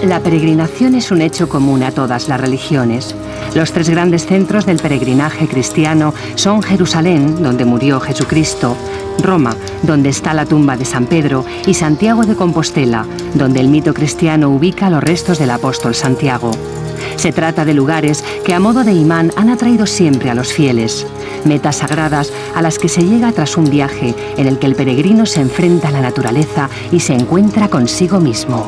La peregrinación es un hecho común a todas las religiones. Los tres grandes centros del peregrinaje cristiano son Jerusalén, donde murió Jesucristo, Roma, donde está la tumba de San Pedro, y Santiago de Compostela, donde el mito cristiano ubica los restos del apóstol Santiago. Se trata de lugares que a modo de imán han atraído siempre a los fieles, metas sagradas a las que se llega tras un viaje en el que el peregrino se enfrenta a la naturaleza y se encuentra consigo mismo.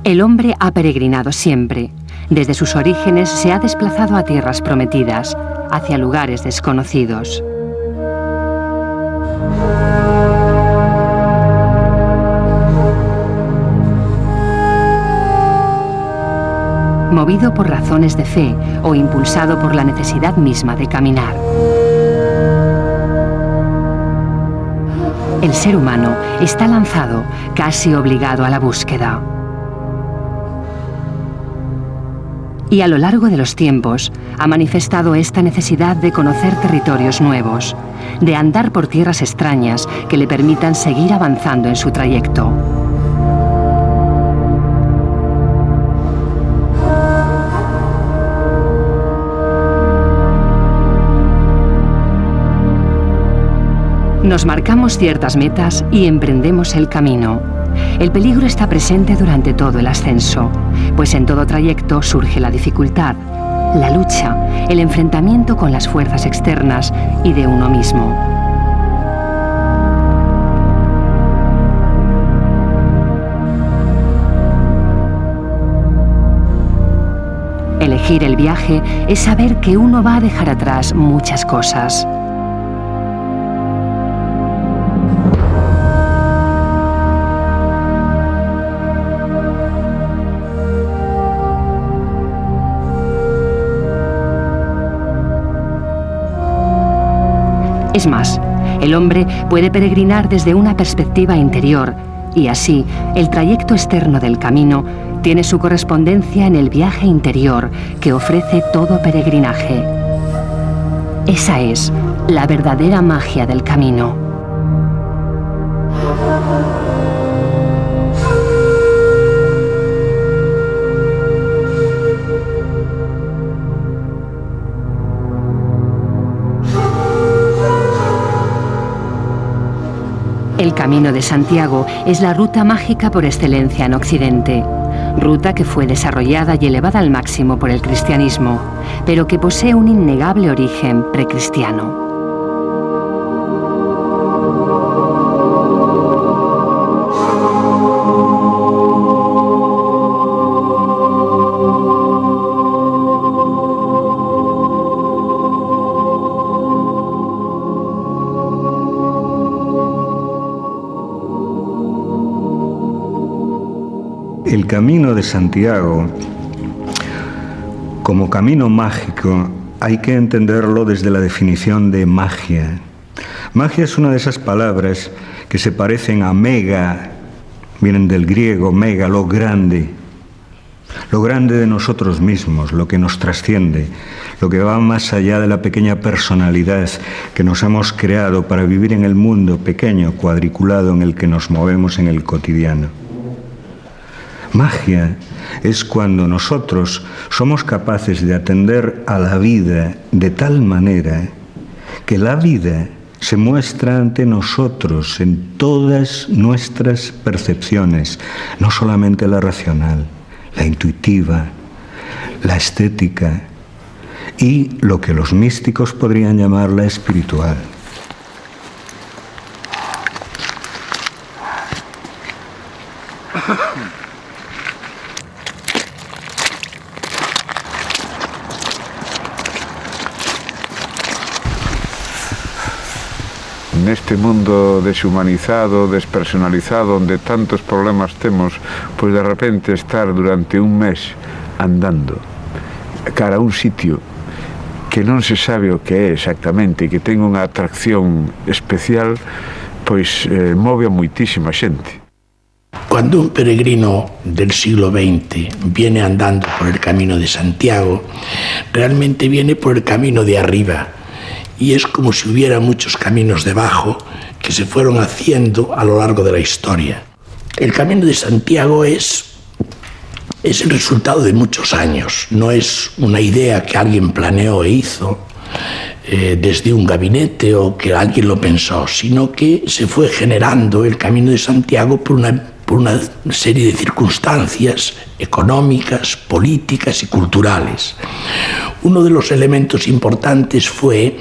El hombre ha peregrinado siempre. Desde sus orígenes se ha desplazado a tierras prometidas, hacia lugares desconocidos. Movido por razones de fe o impulsado por la necesidad misma de caminar. El ser humano está lanzado, casi obligado a la búsqueda. Y a lo largo de los tiempos ha manifestado esta necesidad de conocer territorios nuevos, de andar por tierras extrañas que le permitan seguir avanzando en su trayecto. Nos marcamos ciertas metas y emprendemos el camino. El peligro está presente durante todo el ascenso, pues en todo trayecto surge la dificultad, la lucha, el enfrentamiento con las fuerzas externas y de uno mismo. Elegir el viaje es saber que uno va a dejar atrás muchas cosas. Es más, el hombre puede peregrinar desde una perspectiva interior y así el trayecto externo del camino tiene su correspondencia en el viaje interior que ofrece todo peregrinaje. Esa es la verdadera magia del camino. El Camino de Santiago es la ruta mágica por excelencia en Occidente, ruta que fue desarrollada y elevada al máximo por el cristianismo, pero que posee un innegable origen precristiano. El Camino de Santiago, como camino mágico, hay que entenderlo desde la definición de magia. Magia es una de esas palabras que se parecen a mega, vienen del griego mega, lo grande de nosotros mismos, lo que nos trasciende, lo que va más allá de la pequeña personalidad que nos hemos creado para vivir en el mundo pequeño, cuadriculado en el que nos movemos en el cotidiano. Magia es cuando nosotros somos capaces de atender a la vida de tal manera que la vida se muestra ante nosotros en todas nuestras percepciones, no solamente la racional, la intuitiva, la estética y lo que los místicos podrían llamar la espiritual. neste mundo deshumanizado, despersonalizado, onde tantos problemas temos, pois de repente estar durante un mes andando cara a un sitio que non se sabe o que é exactamente e que ten unha atracción especial, pois move a moitísima xente. Cuando un peregrino del siglo XX viene andando por el Camino de Santiago, realmente viene por el camino de arriba, y es como si hubiera muchos caminos debajo que se fueron haciendo a lo largo de la historia. El Camino de Santiago es el resultado de muchos años, no es una idea que alguien planeó e hizo desde un gabinete o que alguien lo pensó, sino que se fue generando el Camino de Santiago por una serie de circunstancias económicas, políticas y culturales. Uno de los elementos importantes fue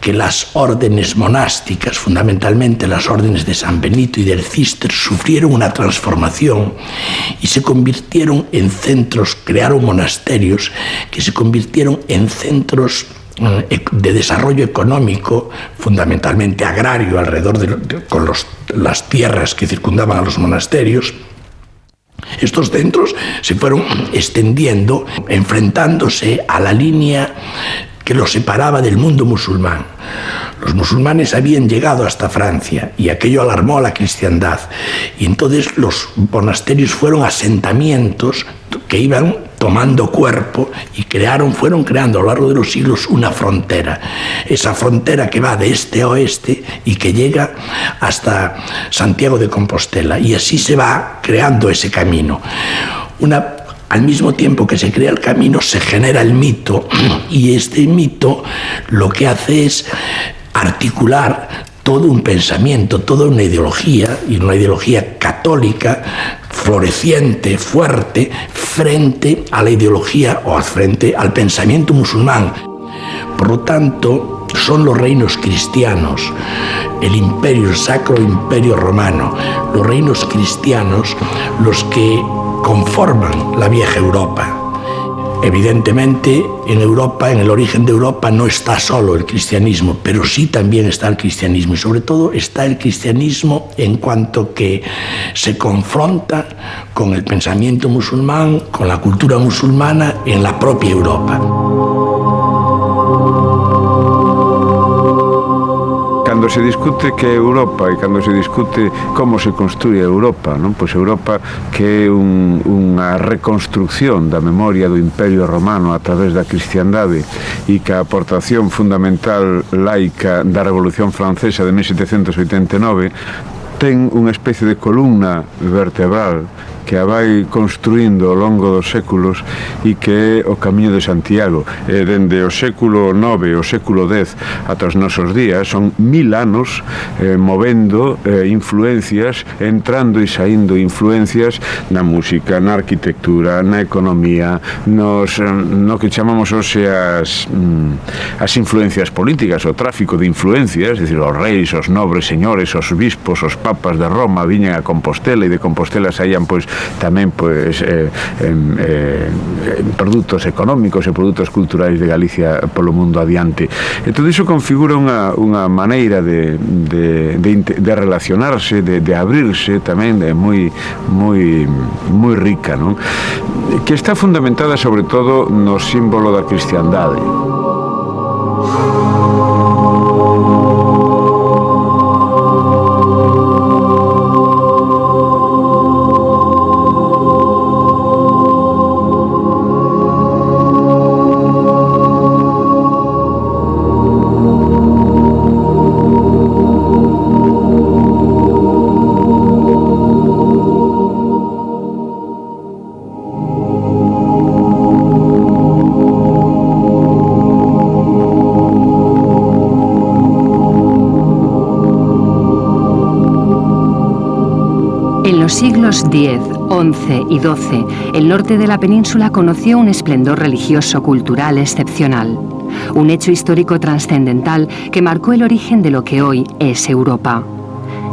que las órdenes monásticas, fundamentalmente las órdenes de San Benito y del Císter, sufrieron una transformación y se convirtieron en centros, crearon monasterios que se convirtieron en centros de desarrollo económico, fundamentalmente agrario, alrededor con las tierras que circundaban a los monasterios. Estos centros se fueron extendiendo, enfrentándose a la línea que los separaba del mundo musulmán. Los musulmanes habían llegado hasta Francia y aquello alarmó a la cristiandad. Y entonces los monasterios fueron asentamientos que iban tomando cuerpo y fueron creando a lo largo de los siglos una frontera. Esa frontera que va de este a oeste y que llega hasta Santiago de Compostela. Y así se va creando ese camino. Al mismo tiempo que se crea el camino, se genera el mito, y este mito lo que hace es articular todo un pensamiento, toda una ideología, y una ideología católica, floreciente, fuerte, frente a la ideología o frente al pensamiento musulmán. Por lo tanto, son los reinos cristianos, el imperio, el Sacro Imperio Romano, los reinos cristianos, los que conforman la vieja Europa. Evidentemente, en Europa, en el origen de Europa, no está solo el cristianismo, pero sí también está el cristianismo, y sobre todo está el cristianismo en cuanto que se confronta con el pensamiento musulmán, con la cultura musulmana en la propia Europa. Cando se discute que é Europa e cando se discute como se construye Europa, non? Pois Europa que é unha reconstrucción da memoria do Imperio Romano a través da cristiandade e que a aportación fundamental laica da Revolución Francesa de 1789 ten unha especie de columna vertebral que a vai construindo ao longo dos séculos e que é o Camiño de Santiago. Dende o século IX, o século X ata os nosos días, son 1000 anos movendo influencias, entrando e saindo influencias na música, na arquitectura, na economía, no que chamamos hoxe as influencias políticas, o tráfico de influencias, é dicir, os reis, os nobres señores, os bispos, os papas de Roma viñan a Compostela e de Compostela saían pois tamén produtos económicos e produtos culturais de Galicia polo mundo adiante. E todo iso configura unha maneira de relacionarse, de abrirse tamén moi rica, non? Que está fundamentada sobre todo no símbolo da cristiandade. En los siglos X, XI y XII, el norte de la península conoció un esplendor religioso cultural excepcional, un hecho histórico trascendental que marcó el origen de lo que hoy es Europa.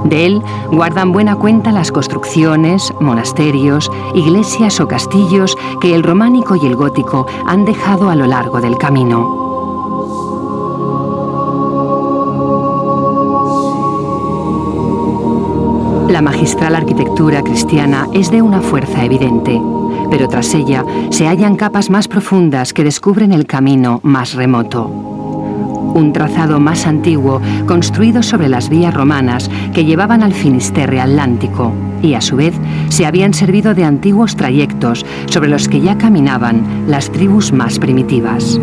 De él guardan buena cuenta las construcciones, monasterios, iglesias o castillos que el románico y el gótico han dejado a lo largo del camino. La magistral arquitectura cristiana es de una fuerza evidente, pero tras ella se hallan capas más profundas que descubren el camino más remoto. Un trazado más antiguo construido sobre las vías romanas que llevaban al Finisterre atlántico y a su vez se habían servido de antiguos trayectos sobre los que ya caminaban las tribus más primitivas.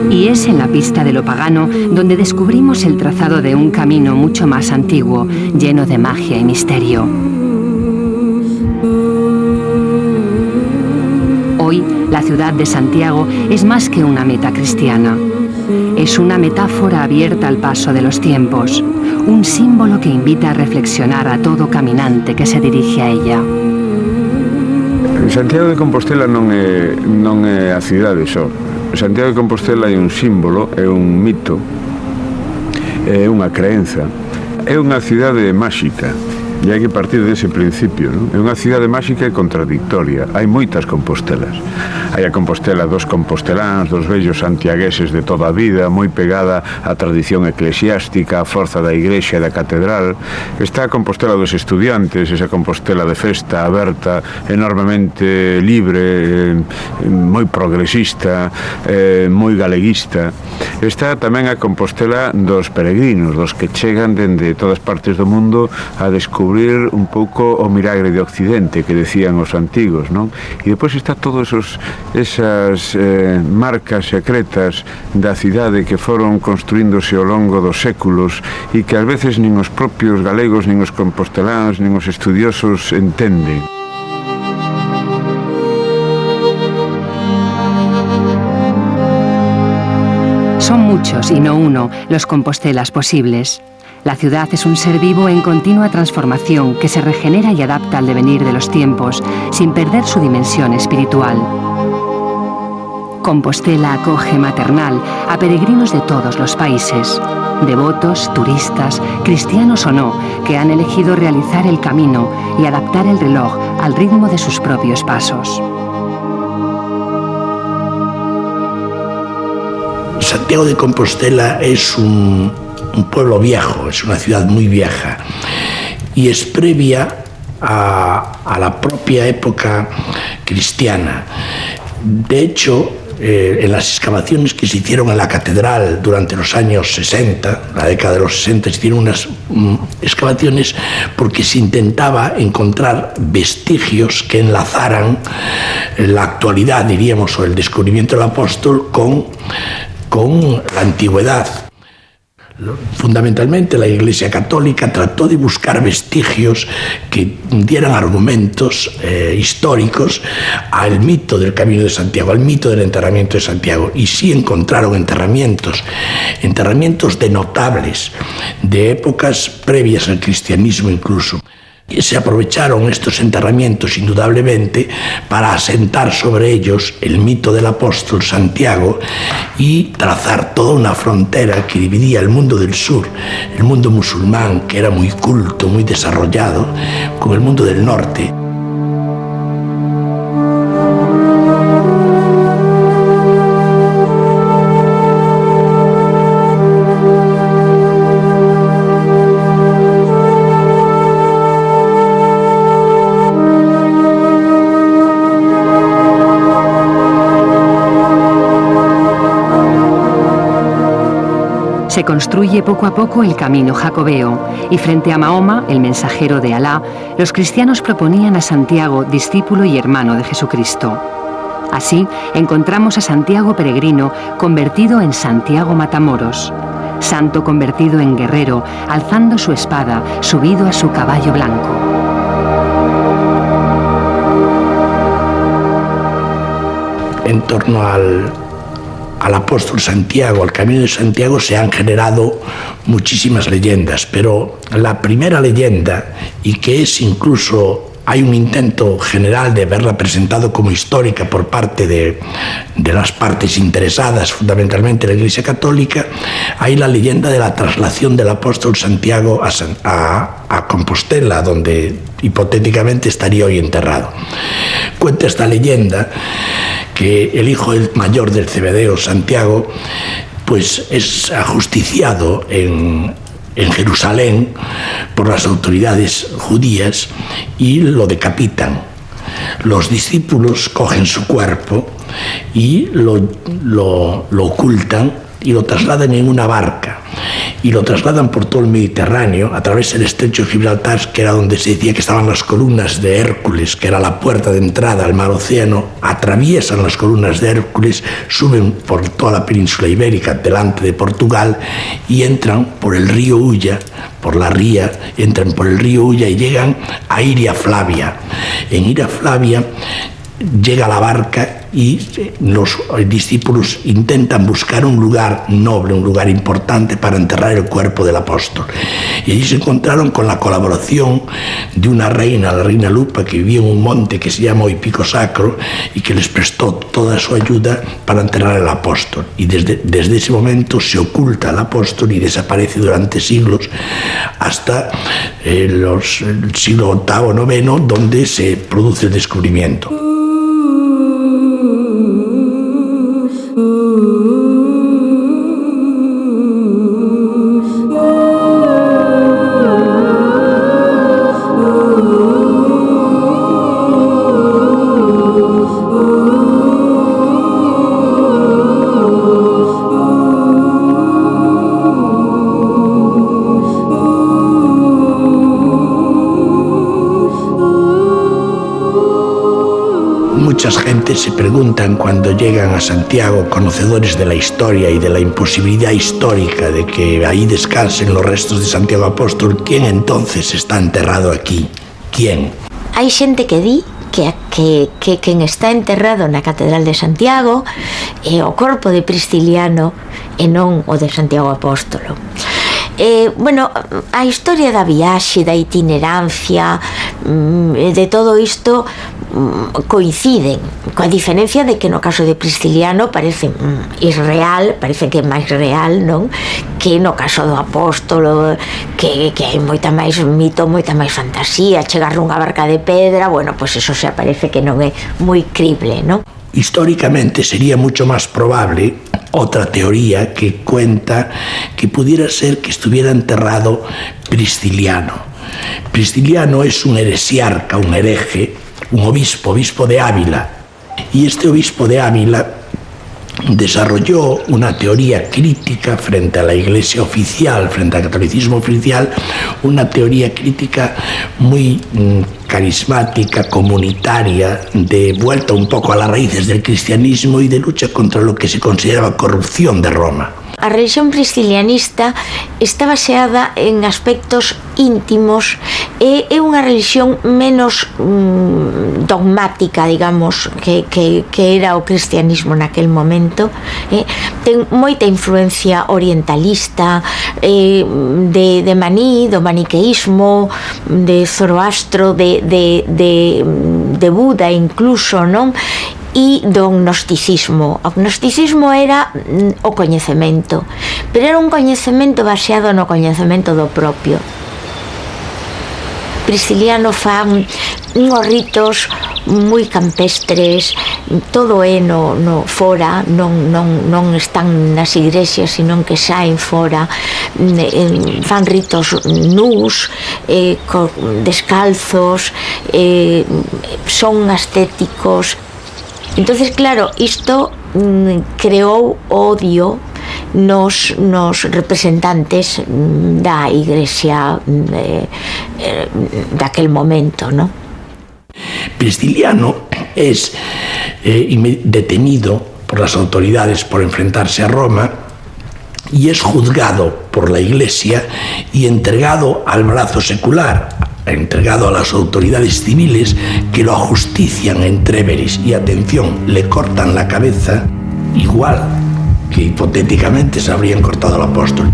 Y es en la pista de lo pagano donde descubrimos el trazado de un camino mucho más antiguo, lleno de magia y misterio. Hoy, la ciudad de Santiago es más que una meta cristiana. Es una metáfora abierta al paso de los tiempos, un símbolo que invita a reflexionar a todo caminante que se dirige a ella. Santiago de Compostela non é a cidade só. Santiago de Compostela é un símbolo, é un mito, é unha creenza, é unha cidade máxica. E hai que partir dese principio, non? É unha cidade máxica e contradictoria. Hai moitas Compostelas. Hai a Compostela dos composteláns, dos vellos santiagueses de toda a vida, moi pegada á tradición eclesiástica, á forza da igrexa e da catedral. Está a Compostela dos estudiantes, esa Compostela de festa, aberta, enormemente libre, moi progresista, moi galeguista. Está tamén a Compostela dos peregrinos, dos que chegan dende todas partes do mundo a descubrir un pouco o milagre de Occidente que decían os antigos, non? E depois está todas esas marcas secretas da cidade que foron construíndose ao longo dos séculos e que ás veces nin os propios galegos, nin os composteláns, nin os estudiosos entenden. Son muchos, y no uno, los Compostelas posibles. La ciudad es un ser vivo en continua transformación que se regenera y adapta al devenir de los tiempos, sin perder su dimensión espiritual. Compostela acoge maternal a peregrinos de todos los países, devotos, turistas, cristianos o no, que han elegido realizar el camino y adaptar el reloj al ritmo de sus propios pasos. Santiago de Compostela es un pueblo viejo, es una ciudad muy vieja y es previa a la propia época cristiana. De hecho, en las excavaciones que se hicieron en la catedral durante los años 60, la década de los 60, se hicieron unas excavaciones porque se intentaba encontrar vestigios que enlazaran la actualidad, diríamos, o el descubrimiento del apóstol con la antigüedad. Fundamentalmente la Iglesia Católica trató de buscar vestigios que dieran argumentos históricos al mito del Camino de Santiago, al mito del enterramiento de Santiago, y sí encontraron enterramientos de notables, de épocas previas al cristianismo incluso. Y se aprovecharon estos enterramientos indudablemente para asentar sobre ellos el mito del apóstol Santiago y trazar toda una frontera que dividía el mundo del sur, el mundo musulmán, que era muy culto, muy desarrollado, con el mundo del norte. Se construye poco a poco el camino jacobeo y frente a Mahoma, el mensajero de Alá, los cristianos proponían a Santiago, discípulo y hermano de Jesucristo. Así encontramos a Santiago peregrino convertido en Santiago Matamoros, santo convertido en guerrero, alzando su espada, subido a su caballo blanco. En torno al apóstol Santiago, al Camino de Santiago, se han generado muchísimas leyendas, pero la primera leyenda, y que es incluso hay un intento general de verla presentado como histórica por parte de las partes interesadas, fundamentalmente la Iglesia Católica. Hay la leyenda de la traslación del apóstol Santiago a Compostela, donde hipotéticamente estaría hoy enterrado. Cuenta esta leyenda que el hijo mayor del Cebedeo, Santiago, pues es ajusticiado en Jerusalén por las autoridades judías y lo decapitan. Los discípulos cogen su cuerpo y lo ocultan y lo trasladan en una barca y lo trasladan por todo el Mediterráneo a través del estrecho de Gibraltar, que era donde se decía que estaban las columnas de Hércules, que era la puerta de entrada al mar Océano. Atraviesan las columnas de Hércules, suben por toda la península ibérica delante de Portugal y entran por el río Ulla, por la ría, entran por el río Ulla y llegan a Iria Flavia. En Iria Flavia llega la barca y los discípulos intentan buscar un lugar noble, un lugar importante para enterrar el cuerpo del apóstol. Y allí se encontraron con la colaboración de una reina, la reina Lupa, que vivía en un monte que se llama hoy Pico Sacro y que les prestó toda su ayuda para enterrar al apóstol. Y desde ese momento se oculta al apóstol y desaparece durante siglos hasta el siglo VIII o IX, donde se produce el descubrimiento. Muchas gentes se preguntan cuando llegan a Santiago, conocedores de la historia y de la imposibilidad histórica de que ahí descansen los restos de Santiago Apóstol, ¿quién entonces está enterrado aquí? ¿Quién? Hai xente que di que quen está enterrado na Catedral de Santiago é o corpo de Prisciliano e non o de Santiago Apóstolo. Bueno, a historia da viaxe, da itinerancia, de todo isto coinciden, coa diferencia de que no caso de Prisciliano parece irreal, parece que é máis real, non? Que no caso do apóstolo, que hai moita máis mito, moita máis fantasía, chegar nunha barca de pedra, bueno, pois eso xa parece que non é moi crible, non? Históricamente sería mucho más probable otra teoría que cuenta que pudiera ser que estuviera enterrado Prisciliano. Prisciliano es un heresiarca, un hereje, un obispo de Ávila. Y este obispo de Ávila desarrolló una teoría crítica frente a la Iglesia oficial, frente al catolicismo oficial, una teoría crítica muy carismática, comunitaria, de vuelta un poco a las raíces del cristianismo y de lucha contra lo que se consideraba corrupción de Roma. A religión priscilianista está baseada en aspectos íntimos e é unha religión menos dogmática, digamos, que era o cristianismo naquel momento. Ten moita influencia orientalista, de Maní, do maniqueísmo, de Zoroastro, de Buda incluso, non? E do gnosticismo. O gnosticismo era o coñecemento, pero era un coñecemento baseado no coñecemento do propio. Prisciliano fan unhos ritos moi campestres, todo é no fora, non están nas igrexas, sino que saen fora, fan ritos nus, descalzos, son ascéticos. Entonces, claro, isto creou odio nos representantes da Iglesia daquel momento, ¿no? Prisciliano es detenido por las autoridades por enfrentarse a Roma y es juzgado por la Iglesia y entregado al brazo secular, entregado a las autoridades civiles que lo ajustician en Tréveris y, atención, le cortan la cabeza igual que hipotéticamente se habrían cortado al apóstol.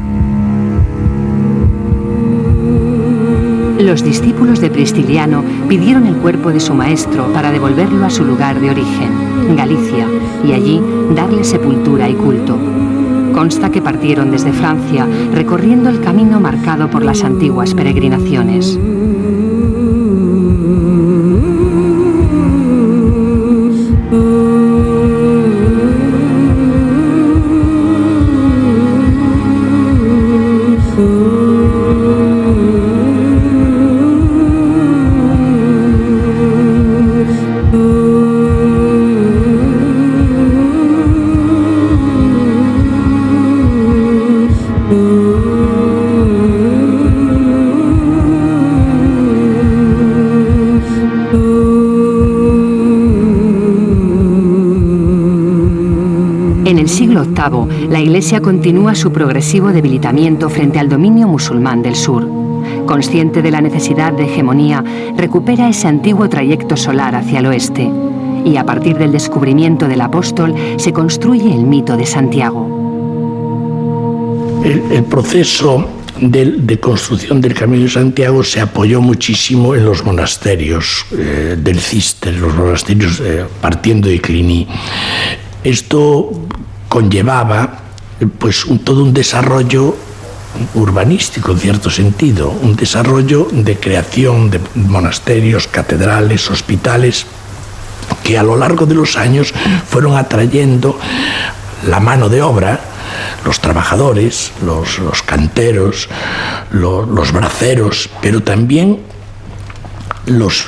Los discípulos de Pristiliano pidieron el cuerpo de su maestro para devolverlo a su lugar de origen, Galicia, y allí darle sepultura y culto. Consta que partieron desde Francia, recorriendo el camino marcado por las antiguas peregrinaciones. En el siglo VIII, la Iglesia continúa su progresivo debilitamiento frente al dominio musulmán del sur. Consciente de la necesidad de hegemonía, recupera ese antiguo trayecto solar hacia el oeste. Y a partir del descubrimiento del apóstol, se construye el mito de Santiago. El proceso de construcción del Camino de Santiago se apoyó muchísimo en los monasterios del Císter, los monasterios partiendo de Cluny. Esto conllevaba pues todo un desarrollo urbanístico en cierto sentido, un desarrollo de creación de monasterios, catedrales, hospitales, que a lo largo de los años fueron atrayendo la mano de obra, los trabajadores, los canteros, los braceros, pero también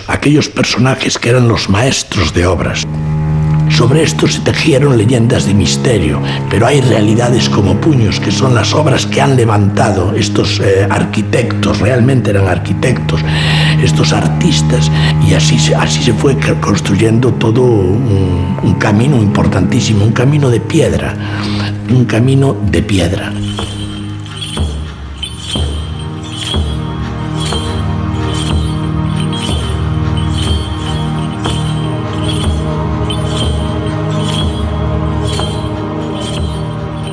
aquellos personajes que eran los maestros de obras. Sobre esto se tejieron leyendas de misterio, pero hay realidades como puños, que son las obras que han levantado estos arquitectos, realmente eran arquitectos, estos artistas, y así se fue construyendo todo un camino importantísimo, un camino de piedra, un camino de piedra.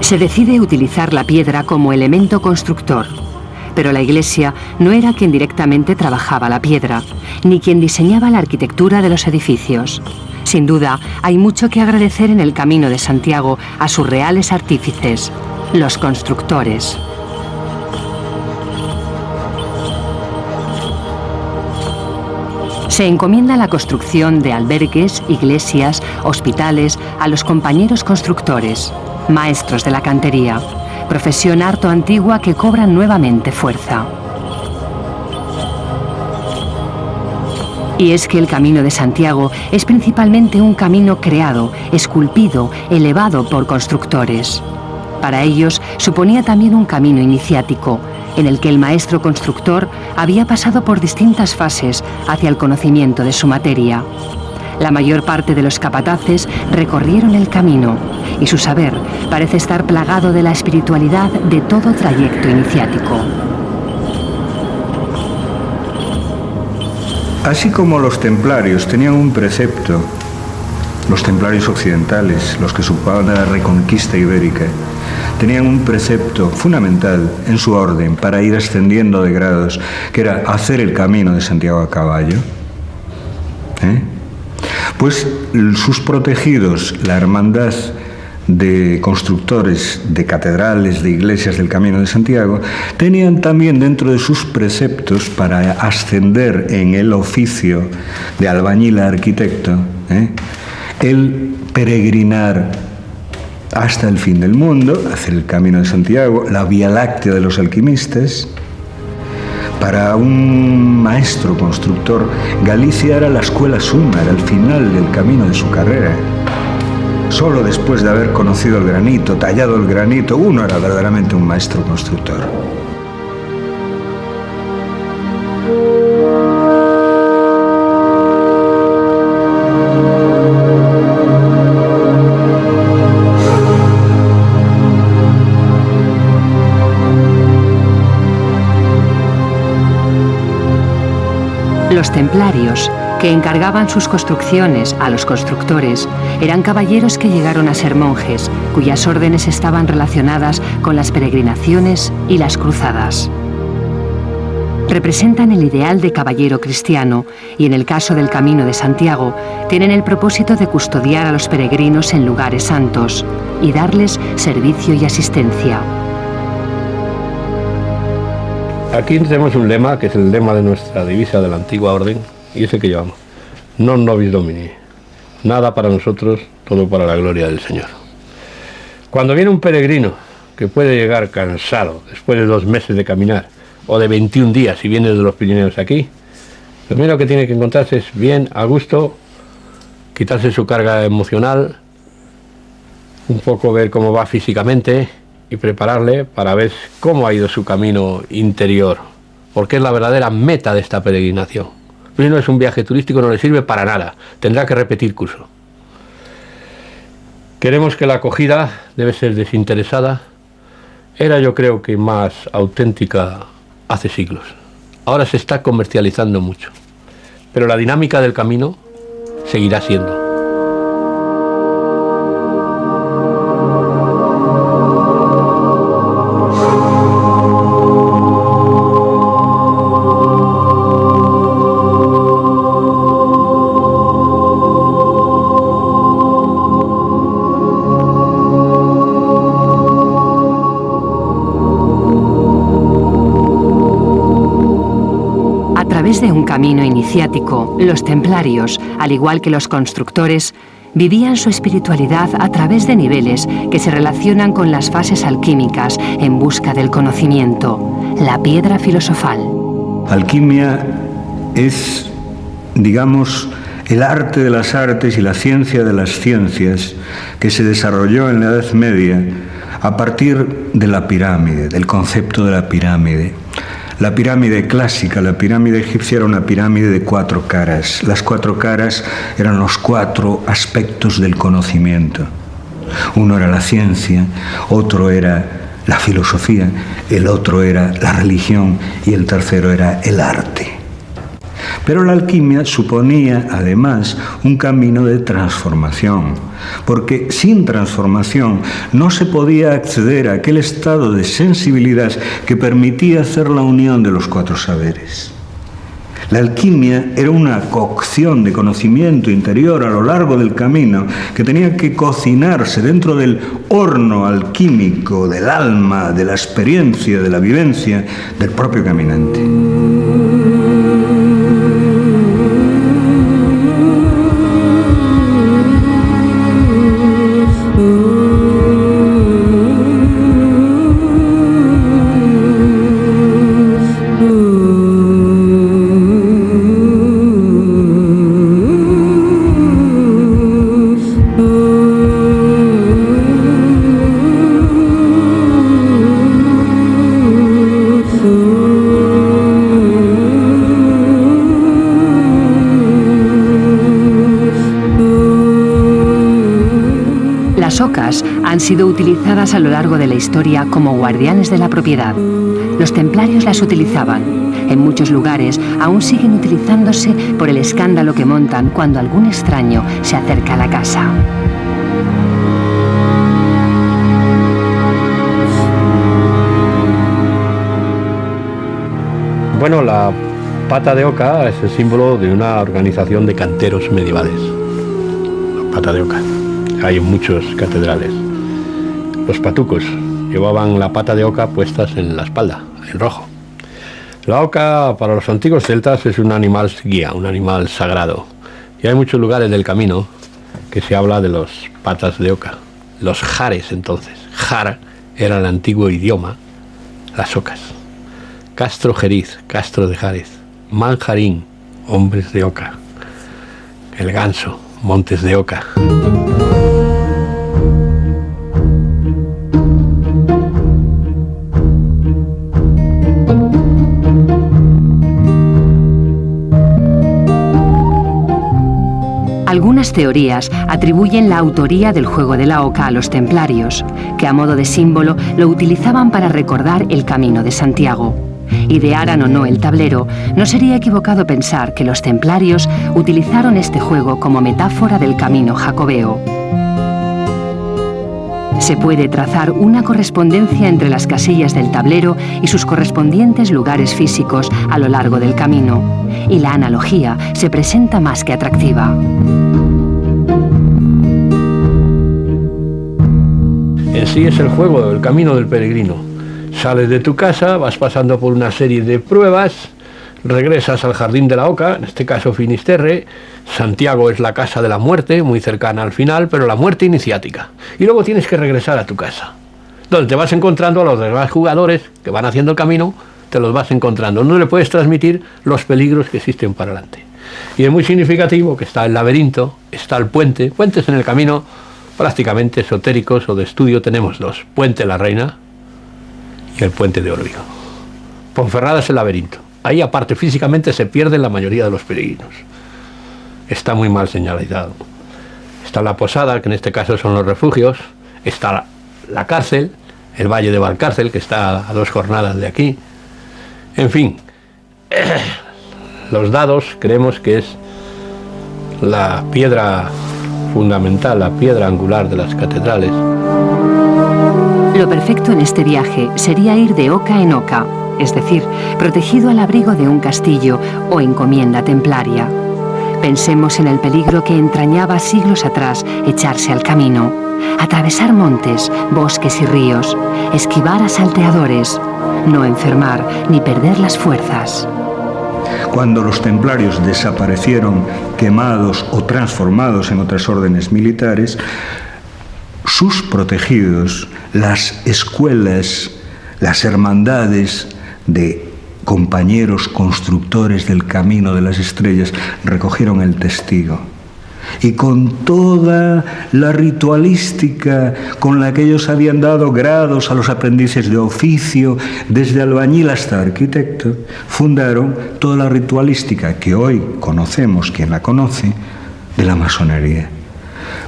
Se decide utilizar la piedra como elemento constructor, pero la Iglesia no era quien directamente trabajaba la piedra, ni quien diseñaba la arquitectura de los edificios. Sin duda, hay mucho que agradecer en el Camino de Santiago a sus reales artífices, los constructores. Se encomienda la construcción de albergues, iglesias, hospitales a los compañeros constructores, maestros de la cantería, profesión harto antigua que cobra nuevamente fuerza. Y es que el Camino de Santiago es principalmente un camino creado, esculpido, elevado por constructores. Para ellos suponía también un camino iniciático, en el que el maestro constructor había pasado por distintas fases hacia el conocimiento de su materia. La mayor parte de los capataces recorrieron el camino y su saber parece estar plagado de la espiritualidad de todo trayecto iniciático. Así como los templarios tenían un precepto, los templarios occidentales, los que superaban la reconquista ibérica, tenían un precepto fundamental en su orden para ir ascendiendo de grados, que era hacer el Camino de Santiago a caballo. Pues sus protegidos, la hermandad de constructores de catedrales, de iglesias del Camino de Santiago, tenían también dentro de sus preceptos para ascender en el oficio de albañil a arquitecto, el peregrinar hasta el fin del mundo, hacer el Camino de Santiago, la Vía Láctea de los alquimistas. Para un maestro constructor, Galicia era la escuela suma, era el final del camino de su carrera. Solo después de haber conocido el granito, tallado el granito, uno era verdaderamente un maestro constructor. Los templarios, que encargaban sus construcciones a los constructores, eran caballeros que llegaron a ser monjes, cuyas órdenes estaban relacionadas con las peregrinaciones y las cruzadas. Representan el ideal de caballero cristiano y en el caso del Camino de Santiago tienen el propósito de custodiar a los peregrinos en lugares santos y darles servicio y asistencia. Aquí tenemos un lema que es el lema de nuestra divisa de la antigua orden y es el que llevamos: Non nobis Domini, nada para nosotros, todo para la gloria del Señor. Cuando viene un peregrino que puede llegar cansado después de 2 meses de caminar o de 21 días si viene de los Pirineos aquí, lo primero que tiene que encontrarse es bien a gusto, quitarse su carga emocional, un poco ver cómo va físicamente y prepararle para ver cómo ha ido su camino interior, porque es la verdadera meta de esta peregrinación. Si no es un viaje turístico, no le sirve para nada, tendrá que repetir curso. Queremos que la acogida debe ser desinteresada, era yo creo que más auténtica hace siglos. Ahora se está comercializando mucho, pero la dinámica del camino seguirá siendo. A través de un camino iniciático, los templarios, al igual que los constructores, vivían su espiritualidad a través de niveles que se relacionan con las fases alquímicas en busca del conocimiento, la piedra filosofal. Alquimia es, digamos, el arte de las artes y la ciencia de las ciencias que se desarrolló en la Edad Media a partir de la pirámide, del concepto de la pirámide. La pirámide clásica, la pirámide egipcia, era una pirámide de 4 caras. Las 4 caras eran los 4 aspectos del conocimiento. Uno era la ciencia, otro era la filosofía, el otro era la religión y el tercero era el arte. Pero la alquimia suponía, además, un camino de transformación, porque sin transformación no se podía acceder a aquel estado de sensibilidad que permitía hacer la unión de los 4 saberes. La alquimia era una cocción de conocimiento interior a lo largo del camino que tenía que cocinarse dentro del horno alquímico del alma, de la experiencia, de la vivencia del propio caminante. Las ocas han sido utilizadas a lo largo de la historia como guardianes de la propiedad. Los templarios las utilizaban. En muchos lugares aún siguen utilizándose por el escándalo que montan cuando algún extraño se acerca a la casa. Bueno, la pata de oca es el símbolo de una organización de canteros medievales. La pata de oca. Hay muchos catedrales. Los patucos llevaban la pata de oca puestas en la espalda, en rojo. La oca para los antiguos celtas es un animal guía, un animal sagrado. Y hay muchos lugares del camino que se habla de los patas de oca. Los jares entonces. Jar era el antiguo idioma, las ocas. Castro Jeriz, Castro de Jares. Manjarín, hombres de oca. El Ganso, montes de oca. Algunas teorías atribuyen la autoría del juego de la oca a los templarios, que a modo de símbolo lo utilizaban para recordar el Camino de Santiago. Idearan o no el tablero, no sería equivocado pensar que los templarios utilizaron este juego como metáfora del camino jacobeo. Se puede trazar una correspondencia entre las casillas del tablero y sus correspondientes lugares físicos a lo largo del camino, y la analogía se presenta más que atractiva. En sí es el juego del camino del peregrino. Sales de tu casa, vas pasando por una serie de pruebas, regresas al Jardín de la Oca, en este caso Finisterre. Santiago es la casa de la muerte, muy cercana al final, pero la muerte iniciática. Y luego tienes que regresar a tu casa, donde te vas encontrando a los demás jugadores que van haciendo el camino, te los vas encontrando. No le puedes transmitir los peligros que existen para adelante. Y es muy significativo que está el laberinto, está el puente. Puentes en el camino prácticamente esotéricos o de estudio tenemos dos: Puente la Reina y el Puente de Órbigo. Ponferrada es el laberinto. Ahí aparte físicamente se pierden la mayoría de los peregrinos. Está muy mal señalizado. Está la posada, que en este caso son los refugios. Está la cárcel, el Valle de Valcárcel, que está a 2 jornadas de aquí. En fin, los dados creemos que es la piedra fundamental, la piedra angular de las catedrales. Lo perfecto en este viaje sería ir de oca en oca, es decir, protegido al abrigo de un castillo o encomienda templaria. Pensemos en el peligro que entrañaba siglos atrás echarse al camino, atravesar montes, bosques y ríos, esquivar a salteadores, no enfermar ni perder las fuerzas. Cuando los templarios desaparecieron quemados o transformados en otras órdenes militares, sus protegidos, las escuelas, las hermandades de compañeros constructores del camino de las estrellas recogieron el testigo. Y con toda la ritualística con la que ellos habían dado grados a los aprendices de oficio, desde albañil hasta arquitecto, fundaron toda la ritualística que hoy conocemos, quien la conoce, de la masonería.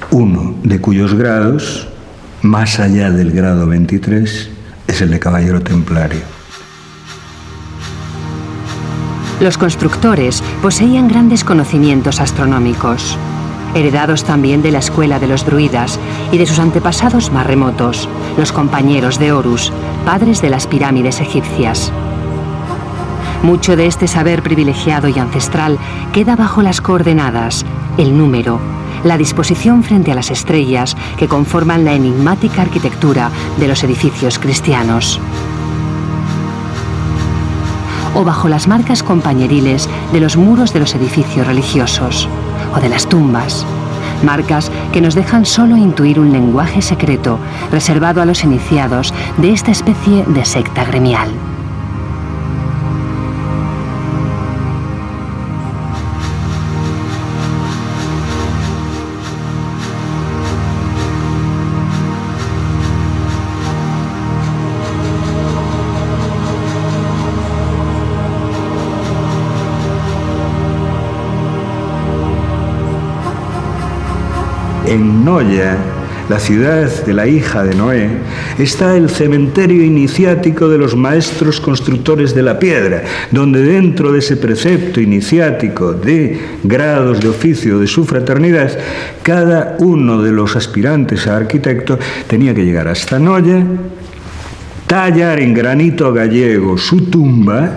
Uno de cuyos grados, más allá del grado 23, es el de caballero templario. Los constructores poseían grandes conocimientos astronómicos, heredados también de la escuela de los druidas y de sus antepasados más remotos, los compañeros de Horus, padres de las pirámides egipcias. Mucho de este saber privilegiado y ancestral queda bajo las coordenadas, el número, la disposición frente a las estrellas que conforman la enigmática arquitectura de los edificios cristianos, o bajo las marcas compañeriles de los muros de los edificios religiosos o de las tumbas, marcas que nos dejan solo intuir un lenguaje secreto reservado a los iniciados de esta especie de secta gremial. En Noya, la ciudad de la hija de Noé, está el cementerio iniciático de los maestros constructores de la piedra, donde dentro de ese precepto iniciático de grados de oficio de su fraternidad, cada uno de los aspirantes a arquitecto tenía que llegar hasta Noya, tallar en granito gallego su tumba,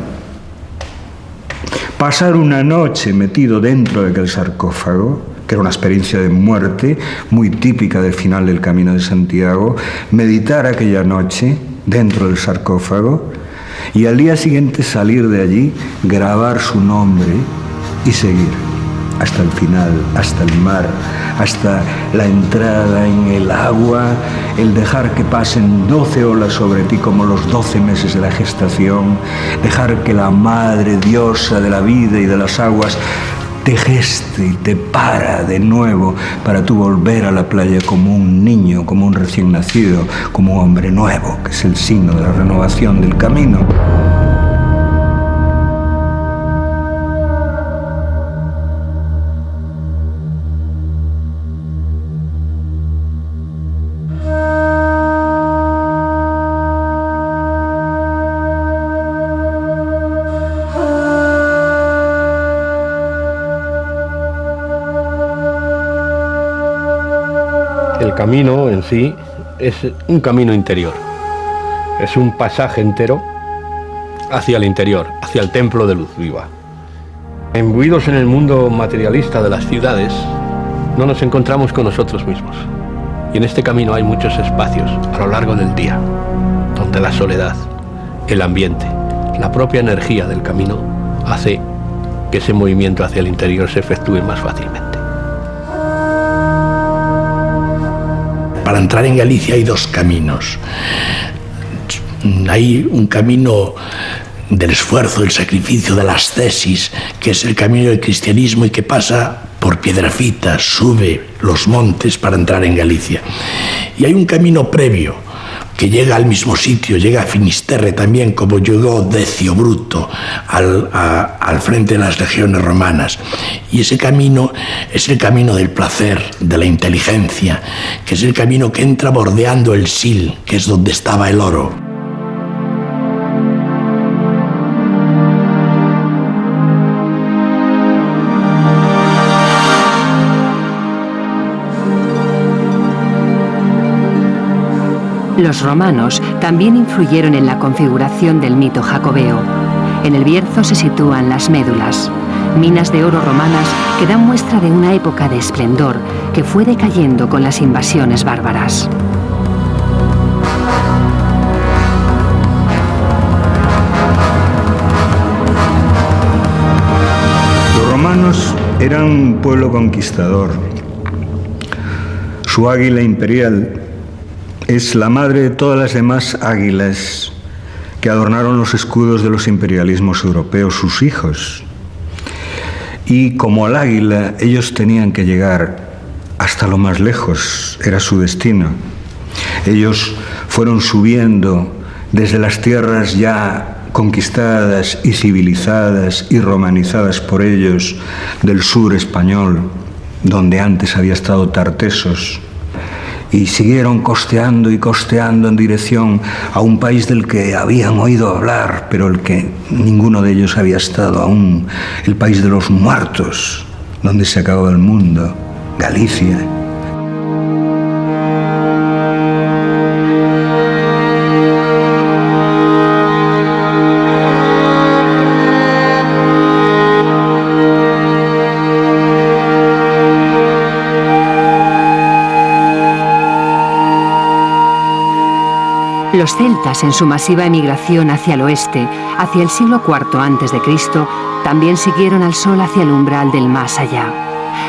pasar una noche metido dentro de aquel sarcófago, que era una experiencia de muerte muy típica del final del Camino de Santiago, meditar aquella noche dentro del sarcófago y al día siguiente salir de allí, grabar su nombre y seguir hasta el final, hasta el mar, hasta la entrada en el agua, el dejar que pasen 12 olas sobre ti como los 12 meses de la gestación, dejar que la madre diosa de la vida y de las aguas te geste y te para de nuevo para tú volver a la playa como un niño, como un recién nacido, como un hombre nuevo, que es el signo de la renovación del camino. El camino en sí es un camino interior, es un pasaje entero hacia el interior, hacia el templo de luz viva. Imbuidos en el mundo materialista de las ciudades, no nos encontramos con nosotros mismos. Y en este camino hay muchos espacios a lo largo del día, donde la soledad, el ambiente, la propia energía del camino hace que ese movimiento hacia el interior se efectúe más fácilmente. Para entrar en Galicia hay dos caminos. Hay un camino del esfuerzo, del sacrificio, de la ascesis, que es el camino del cristianismo y que pasa por Piedrafita, sube los montes para entrar en Galicia. Y hay un camino previo que llega al mismo sitio, llega a Finisterre también, como llegó Decio Bruto al frente de las legiones romanas. Y ese camino es el camino del placer, de la inteligencia, que es el camino que entra bordeando el Sil, que es donde estaba el oro. Los romanos también influyeron en la configuración del mito jacobeo. En el Bierzo se sitúan las médulas, minas de oro romanas que dan muestra de una época de esplendor que fue decayendo con las invasiones bárbaras. Los romanos eran un pueblo conquistador. Su águila imperial es la madre de todas las demás águilas que adornaron los escudos de los imperialismos europeos, sus hijos. Y como al águila, ellos tenían que llegar hasta lo más lejos, era su destino. Ellos fueron subiendo desde las tierras ya conquistadas y civilizadas y romanizadas por ellos del sur español, donde antes había estado Tartesos, y siguieron costeando y costeando en dirección a un país del que habían oído hablar, pero el que ninguno de ellos había estado aún, el país de los muertos, donde se acababa el mundo, Galicia. Los celtas, en su masiva emigración hacia el oeste, hacia el siglo IV a.C., también siguieron al sol hacia el umbral del más allá,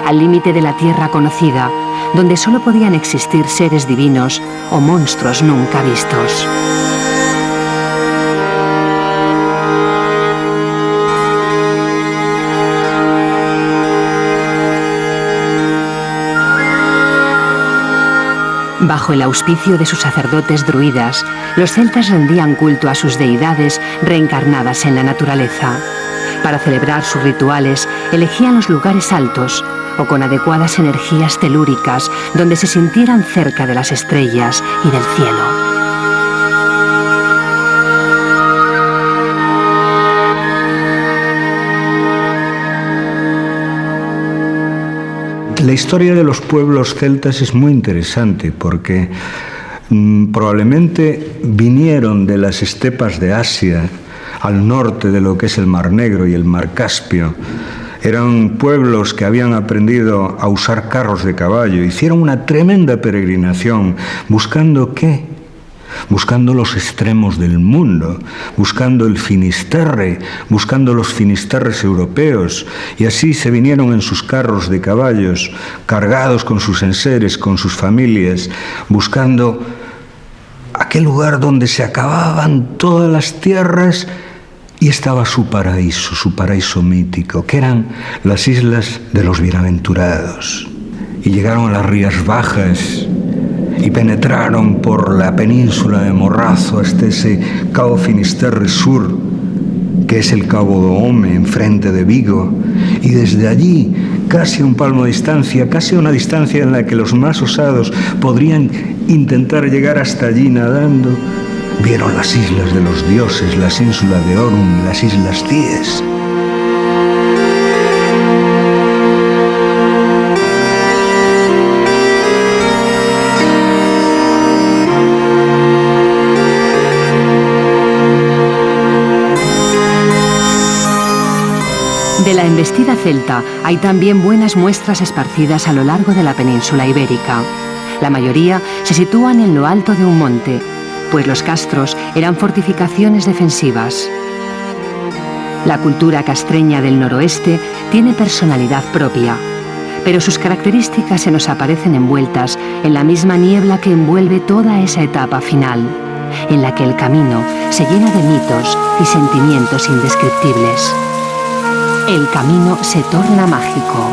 al límite de la tierra conocida, donde solo podían existir seres divinos o monstruos nunca vistos. Bajo el auspicio de sus sacerdotes druidas, los celtas rendían culto a sus deidades reencarnadas en la naturaleza. Para celebrar sus rituales, elegían los lugares altos o con adecuadas energías telúricas donde se sintieran cerca de las estrellas y del cielo. La historia de los pueblos celtas es muy interesante porque probablemente vinieron de las estepas de Asia al norte de lo que es el Mar Negro y el Mar Caspio. Eran pueblos que habían aprendido a usar carros de caballo, hicieron una tremenda peregrinación buscando ¿qué? Buscando los extremos del mundo, buscando el Finisterre, buscando los Finisterres europeos, y así se vinieron en sus carros de caballos, cargados con sus enseres, con sus familias, buscando aquel lugar donde se acababan todas las tierras y estaba su paraíso mítico, que eran las islas de los bienaventurados. Y llegaron a las Rías Bajas y penetraron por la península de Morrazo hasta ese Cabo Finisterre Sur, que es el Cabo do Home, enfrente de Vigo, y desde allí, casi a un palmo de distancia, casi a una distancia en la que los más osados podrían intentar llegar hasta allí nadando, vieron las islas de los dioses, las ínsulas de Orum, las islas Cíes. De la embestida celta hay también buenas muestras esparcidas a lo largo de la península ibérica. La mayoría se sitúan en lo alto de un monte, pues los castros eran fortificaciones defensivas. La cultura castreña del noroeste tiene personalidad propia, pero sus características se nos aparecen envueltas en la misma niebla que envuelve toda esa etapa final, en la que el camino se llena de mitos y sentimientos indescriptibles. El camino se torna mágico.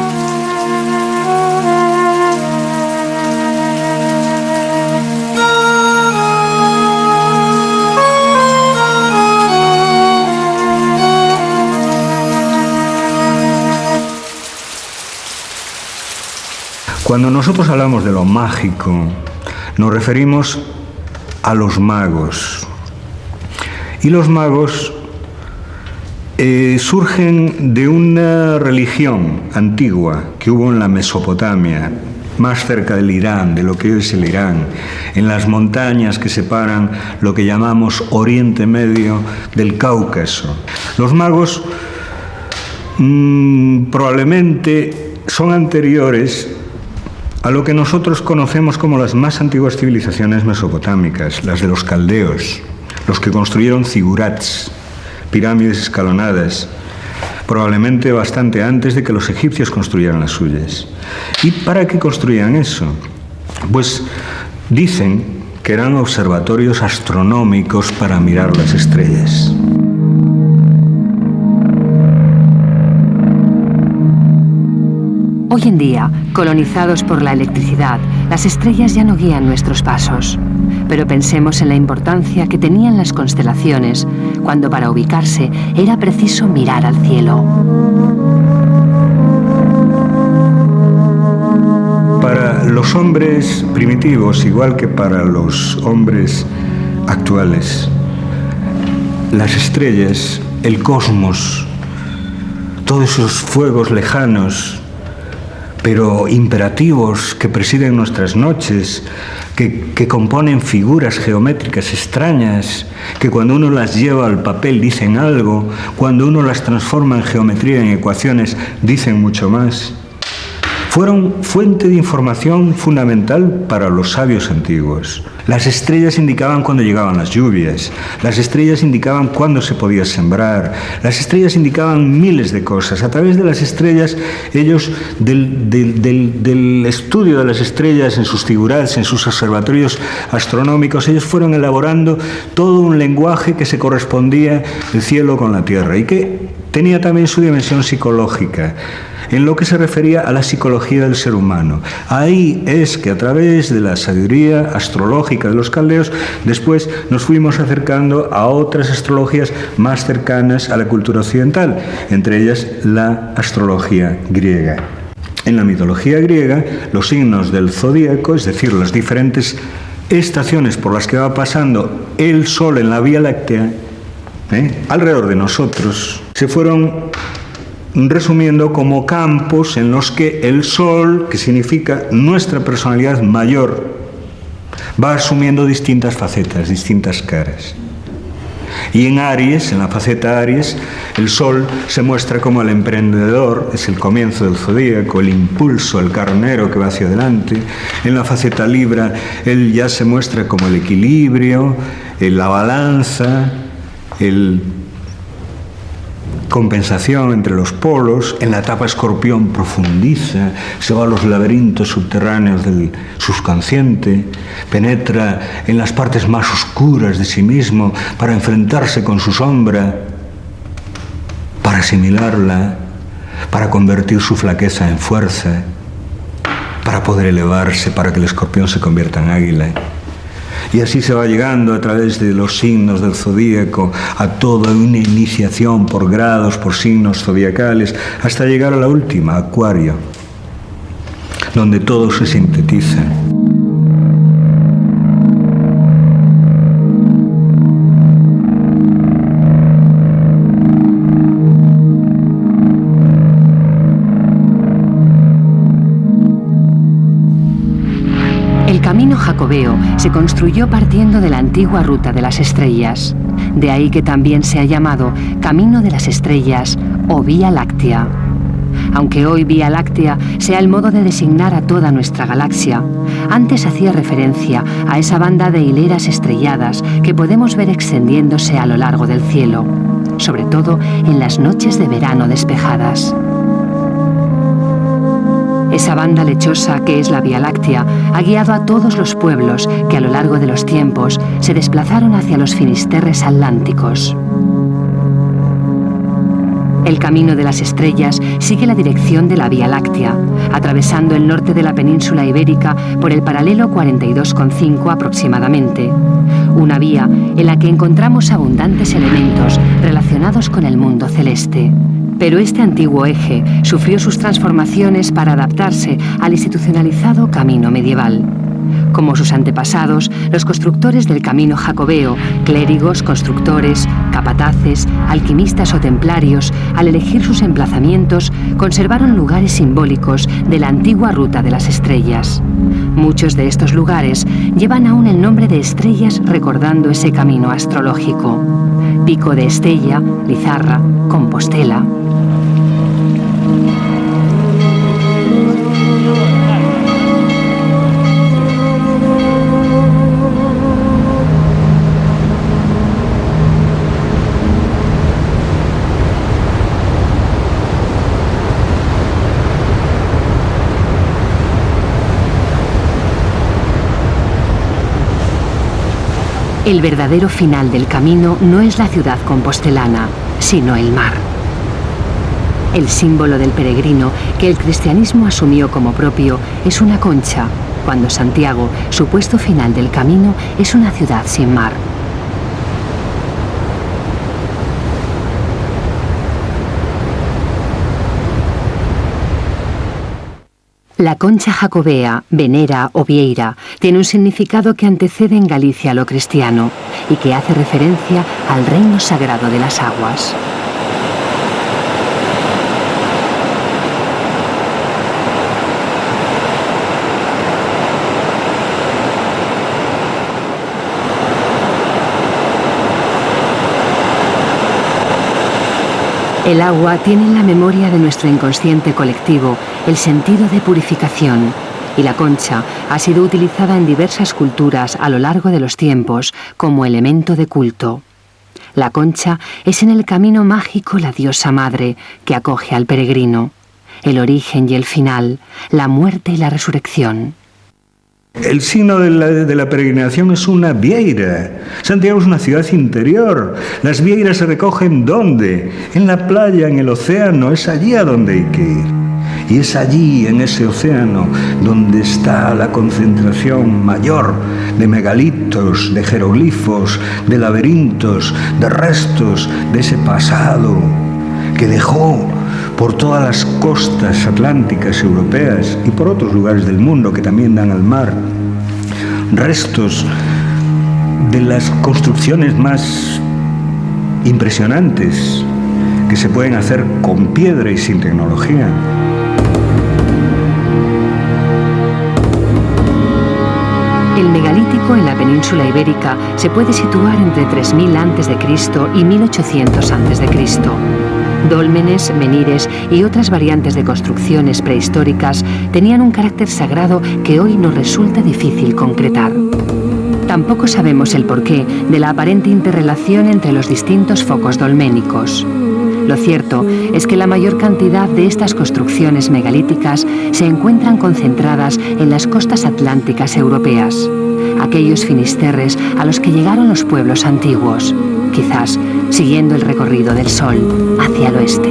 Cuando nosotros hablamos de lo mágico, nos referimos a los magos. Y los magos surgen de una religión antigua que hubo en la Mesopotamia, más cerca del Irán, de lo que hoy es el Irán, en las montañas que separan lo que llamamos Oriente Medio del Cáucaso. Los magos probablemente son anteriores a lo que nosotros conocemos como las más antiguas civilizaciones mesopotámicas, las de los caldeos, los que construyeron zigurats, pirámides escalonadas, probablemente bastante antes de que los egipcios construyeran las suyas. ¿Y para qué construían eso? Pues dicen que eran observatorios astronómicos para mirar las estrellas. Hoy en día, colonizados por la electricidad, las estrellas ya no guían nuestros pasos. Pero pensemos en la importancia que tenían las constelaciones, cuando para ubicarse era preciso mirar al cielo. Para los hombres primitivos, igual que para los hombres actuales, las estrellas, el cosmos, todos esos fuegos lejanos, pero imperativos que presiden nuestras noches, que componen figuras geométricas extrañas, que cuando uno las lleva al papel dicen algo, cuando uno las transforma en geometría, en ecuaciones, dicen mucho más. Fueron fuente de información fundamental para los sabios antiguos. Las estrellas indicaban cuándo llegaban las lluvias, las estrellas indicaban cuándo se podía sembrar, las estrellas indicaban miles de cosas. A través de las estrellas, ellos, del estudio de las estrellas en sus zigurats, en sus observatorios astronómicos, ellos fueron elaborando todo un lenguaje que se correspondía el cielo con la tierra y que tenía también su dimensión psicológica, en lo que se refería a la psicología del ser humano. Ahí es que a través de la sabiduría astrológica de los caldeos, después nos fuimos acercando a otras astrologías más cercanas a la cultura occidental, entre ellas la astrología griega. En la mitología griega, los signos del zodíaco, es decir, las diferentes estaciones por las que va pasando el Sol en la Vía Láctea, alrededor de nosotros, se fueron resumiendo como campos en los que el Sol, que significa nuestra personalidad mayor, va asumiendo distintas facetas, distintas caras. Y en Aries, en la faceta Aries, el Sol se muestra como el emprendedor, es el comienzo del zodíaco, el impulso, el carnero que va hacia adelante. En la faceta Libra, él ya se muestra como el equilibrio, la balanza, el compensación entre los polos. En la etapa Escorpión profundiza, se va a los laberintos subterráneos del subconsciente, penetra en las partes más oscuras de sí mismo para enfrentarse con su sombra, para asimilarla, para convertir su flaqueza en fuerza, para poder elevarse, para que el escorpión se convierta en águila. Y así se va llegando a través de los signos del zodíaco a toda una iniciación por grados, por signos zodiacales, hasta llegar a la última, Acuario, donde todo se sintetiza. El camino jacobeo se construyó partiendo de la antigua ruta de las estrellas. De ahí que también se ha llamado Camino de las Estrellas o Vía Láctea. Aunque hoy Vía Láctea sea el modo de designar a toda nuestra galaxia, antes hacía referencia a esa banda de hileras estrelladas que podemos ver extendiéndose a lo largo del cielo, sobre todo en las noches de verano despejadas. Esa banda lechosa que es la Vía Láctea ha guiado a todos los pueblos que a lo largo de los tiempos se desplazaron hacia los finisterres atlánticos. El camino de las estrellas sigue la dirección de la Vía Láctea, atravesando el norte de la península ibérica por el paralelo 42,5 aproximadamente. Una vía en la que encontramos abundantes elementos relacionados con el mundo celeste. Pero este antiguo eje sufrió sus transformaciones para adaptarse al institucionalizado camino medieval. Como sus antepasados, los constructores del camino jacobeo, clérigos, constructores, capataces, alquimistas o templarios, al elegir sus emplazamientos, conservaron lugares simbólicos de la antigua ruta de las estrellas. Muchos de estos lugares llevan aún el nombre de estrellas recordando ese camino astrológico. Pico de Estella, Lizarra, Compostela. El verdadero final del camino no es la ciudad compostelana, sino el mar. El símbolo del peregrino que el cristianismo asumió como propio es una concha, cuando Santiago, su puesto final del camino, es una ciudad sin mar. La concha jacobea, venera o vieira tiene un significado que antecede en Galicia a lo cristiano y que hace referencia al reino sagrado de las aguas. El agua tiene en la memoria de nuestro inconsciente colectivo el sentido de purificación, y la concha ha sido utilizada en diversas culturas a lo largo de los tiempos como elemento de culto. La concha es en el camino mágico la diosa madre que acoge al peregrino, el origen y el final, la muerte y la resurrección. El signo de la peregrinación es una vieira. Santiago es una ciudad interior. Las vieiras se recogen ¿dónde? En la playa, en el océano. Es allí a donde hay que ir. Y es allí, en ese océano, donde está la concentración mayor de megalitos, de jeroglifos, de laberintos, de restos de ese pasado que dejó por todas las costas atlánticas europeas y por otros lugares del mundo que también dan al mar, restos de las construcciones más impresionantes que se pueden hacer con piedra y sin tecnología. El megalítico en la península ibérica se puede situar entre 3000 a.C. y 1800 a.C. Dólmenes, menires y otras variantes de construcciones prehistóricas tenían un carácter sagrado que hoy nos resulta difícil concretar. Tampoco sabemos el porqué de la aparente interrelación entre los distintos focos dolménicos. Lo cierto es que la mayor cantidad de estas construcciones megalíticas se encuentran concentradas en las costas atlánticas europeas, aquellos finisterres a los que llegaron los pueblos antiguos, quizás siguiendo el recorrido del Sol hacia el oeste.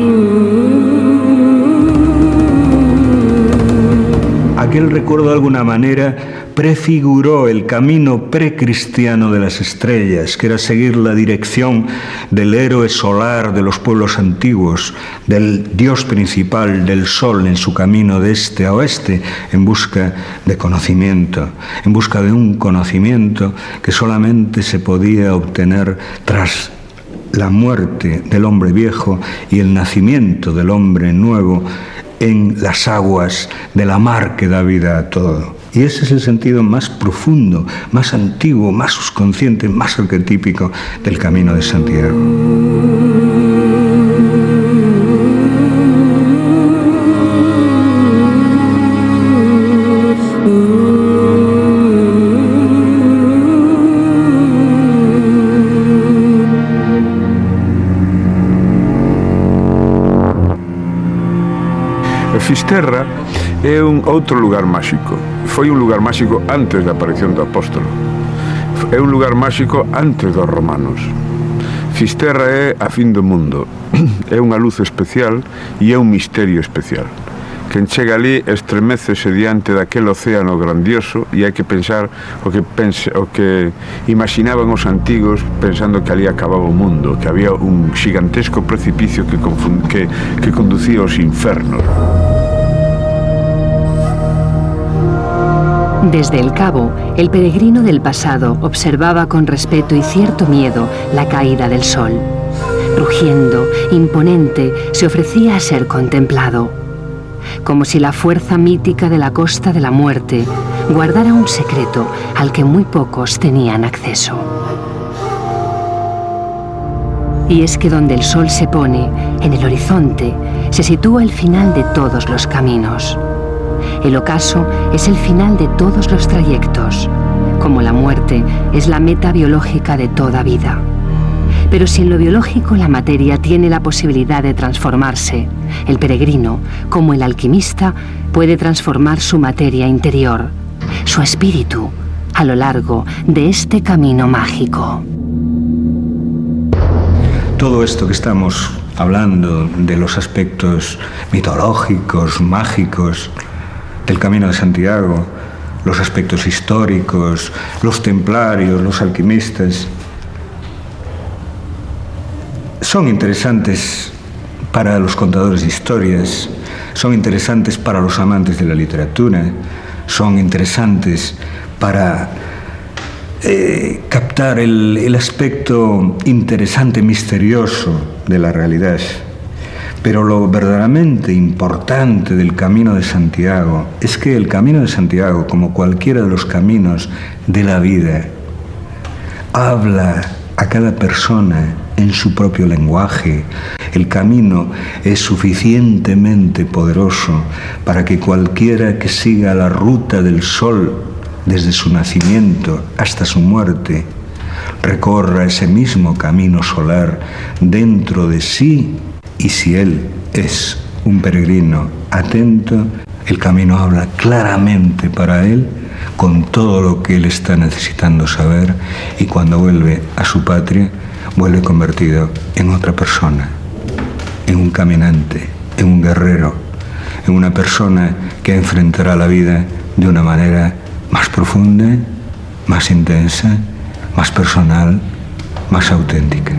Aquel recuerdo de alguna manera prefiguró el camino precristiano de las estrellas, que era seguir la dirección del héroe solar de los pueblos antiguos, del dios principal del sol en su camino de este a oeste, en busca de conocimiento, en busca de un conocimiento que solamente se podía obtener tras la muerte del hombre viejo y el nacimiento del hombre nuevo en las aguas de la mar que da vida a todo. Y ese es el sentido más profundo, más antiguo, más subconsciente, más arquetípico del Camino de Santiago. Fisterra é un outro lugar máxico. Foi un lugar máxico antes da aparición do apóstolo. É un lugar máxico antes dos romanos. Fisterra é a fin do mundo. É unha luz especial e é un misterio especial. Quen chega ali estremecese diante daquele océano grandioso e hai que pensar o que imaginaban os antigos pensando que ali acababa o mundo, que había un xigantesco precipicio que conducía aos infernos. Desde el cabo, el peregrino del pasado observaba con respeto y cierto miedo la caída del sol. Rugiendo, imponente, se ofrecía a ser contemplado, como si la fuerza mítica de la costa de la muerte guardara un secreto al que muy pocos tenían acceso. Y es que donde el sol se pone, en el horizonte, se sitúa el final de todos los caminos. El ocaso es el final de todos los trayectos, como la muerte es la meta biológica de toda vida. Pero si en lo biológico la materia tiene la posibilidad de transformarse, el peregrino, como el alquimista, puede transformar su materia interior, su espíritu, a lo largo de este camino mágico. Todo esto que estamos hablando de los aspectos mitológicos, mágicos, del Camino de Santiago, los aspectos históricos, los templarios, los alquimistas, son interesantes para los contadores de historias, son interesantes para los amantes de la literatura, son interesantes para captar el aspecto interesante, misterioso de la realidad. Pero lo verdaderamente importante del Camino de Santiago es que el Camino de Santiago, como cualquiera de los caminos de la vida, habla a cada persona en su propio lenguaje. El camino es suficientemente poderoso para que cualquiera que siga la ruta del sol desde su nacimiento hasta su muerte recorra ese mismo camino solar dentro de sí. Y si él es un peregrino atento, el camino habla claramente para él con todo lo que él está necesitando saber, y cuando vuelve a su patria, vuelve convertido en otra persona, en un caminante, en un guerrero, en una persona que enfrentará la vida de una manera más profunda, más intensa, más personal, más auténtica.